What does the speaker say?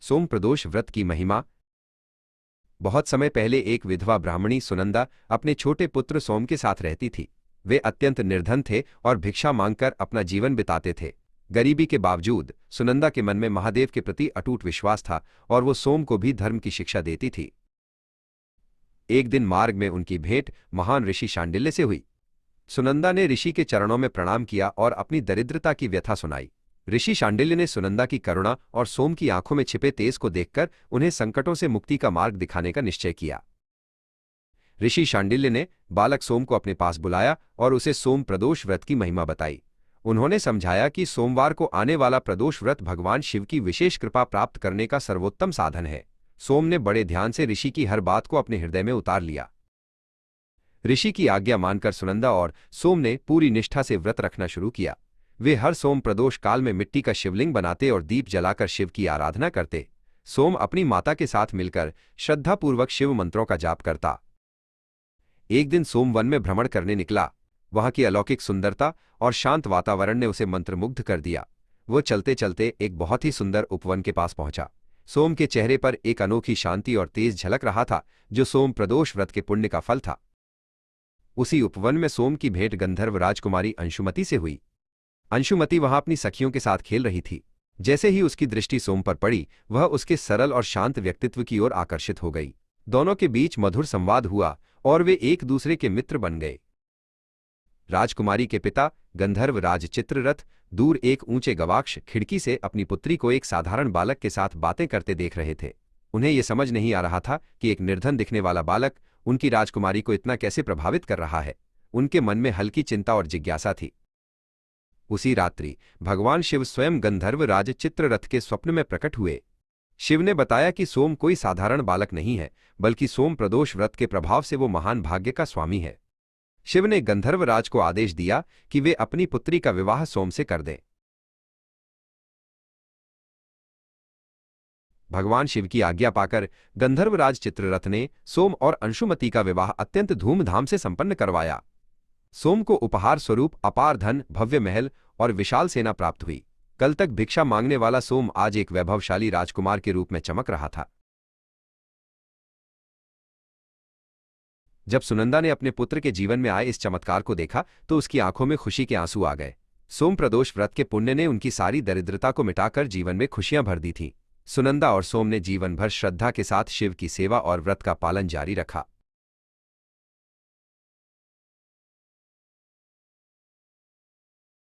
सोम प्रदोष व्रत की महिमा। बहुत समय पहले एक विधवा ब्राह्मणी सुनंदा अपने छोटे पुत्र सोम के साथ रहती थी। वे अत्यंत निर्धन थे और भिक्षा मांगकर अपना जीवन बिताते थे। गरीबी के बावजूद सुनंदा के मन में महादेव के प्रति अटूट विश्वास था और वो सोम को भी धर्म की शिक्षा देती थी। एक दिन मार्ग में उनकी भेंट महान ऋषि शांडिल्य से हुई। सुनंदा ने ऋषि के चरणों में प्रणाम किया और अपनी दरिद्रता की व्यथा सुनाई। ऋषि शांडिल्य ने सुनंदा की करुणा और सोम की आंखों में छिपे तेज को देखकर उन्हें संकटों से मुक्ति का मार्ग दिखाने का निश्चय किया। ऋषि शांडिल्य ने बालक सोम को अपने पास बुलाया और उसे सोम प्रदोष व्रत की महिमा बताई। उन्होंने समझाया कि सोमवार को आने वाला प्रदोष व्रत भगवान शिव की विशेष कृपा प्राप्त करने का सर्वोत्तम साधन है। सोम ने बड़े ध्यान से ऋषि की हर बात को अपने हृदय में उतार लिया। ऋषि की आज्ञा मानकर सुनंदा और सोम ने पूरी निष्ठा से व्रत रखना शुरू किया। वे हर सोम प्रदोष काल में मिट्टी का शिवलिंग बनाते और दीप जलाकर शिव की आराधना करते। सोम अपनी माता के साथ मिलकर श्रद्धापूर्वक शिव मंत्रों का जाप करता। एक दिन सोम वन में भ्रमण करने निकला। वहां की अलौकिक सुंदरता और शांत वातावरण ने उसे मंत्रमुग्ध कर दिया। वो चलते चलते एक बहुत ही सुंदर उपवन के पास पहुंचा। सोम के चेहरे पर एक अनोखी शांति और तेज झलक रहा था, जो सोम प्रदोष व्रत के पुण्य का फल था। उसी उपवन में सोम की भेंट गंधर्व राजकुमारी अंशुमति से हुई। अंशुमति वहां अपनी सखियों के साथ खेल रही थी। जैसे ही उसकी दृष्टि सोम पर पड़ी, वह उसके सरल और शांत व्यक्तित्व की ओर आकर्षित हो गई। दोनों के बीच मधुर संवाद हुआ और वे एक दूसरे के मित्र बन गए। राजकुमारी के पिता गंधर्व राज चित्ररथ दूर एक ऊंचे गवाक्ष खिड़की से अपनी पुत्री को एक साधारण बालक के साथ बातें करते देख रहे थे। उन्हें यह समझ नहीं आ रहा था कि एक निर्धन दिखने वाला बालक उनकी राजकुमारी को इतना कैसे प्रभावित कर रहा है। उनके मन में हल्की चिंता और जिज्ञासा थी। उसी रात्रि भगवान शिव स्वयं गंधर्व राज चित्ररथ के स्वप्न में प्रकट हुए। शिव ने बताया कि सोम कोई साधारण बालक नहीं है, बल्कि सोम प्रदोष व्रत के प्रभाव से वो महान भाग्य का स्वामी है। शिव ने गंधर्वराज को आदेश दिया कि वे अपनी पुत्री का विवाह सोम से कर दें। भगवान शिव की आज्ञा पाकर गंधर्वराज चित्ररथ ने सोम और अंशुमति का विवाह अत्यंत धूमधाम से संपन्न करवाया। सोम को उपहार स्वरूप अपार धन, भव्य महल और विशाल सेना प्राप्त हुई। कल तक भिक्षा मांगने वाला सोम आज एक वैभवशाली राजकुमार के रूप में चमक रहा था। जब सुनंदा ने अपने पुत्र के जीवन में आए इस चमत्कार को देखा तो उसकी आंखों में खुशी के आंसू आ गए। सोम प्रदोष व्रत के पुण्य ने उनकी सारी दरिद्रता को मिटाकर जीवन में खुशियां भर दी थीं। सुनंदा और सोम ने जीवन भर श्रद्धा के साथ शिव की सेवा और व्रत का पालन जारी रखा।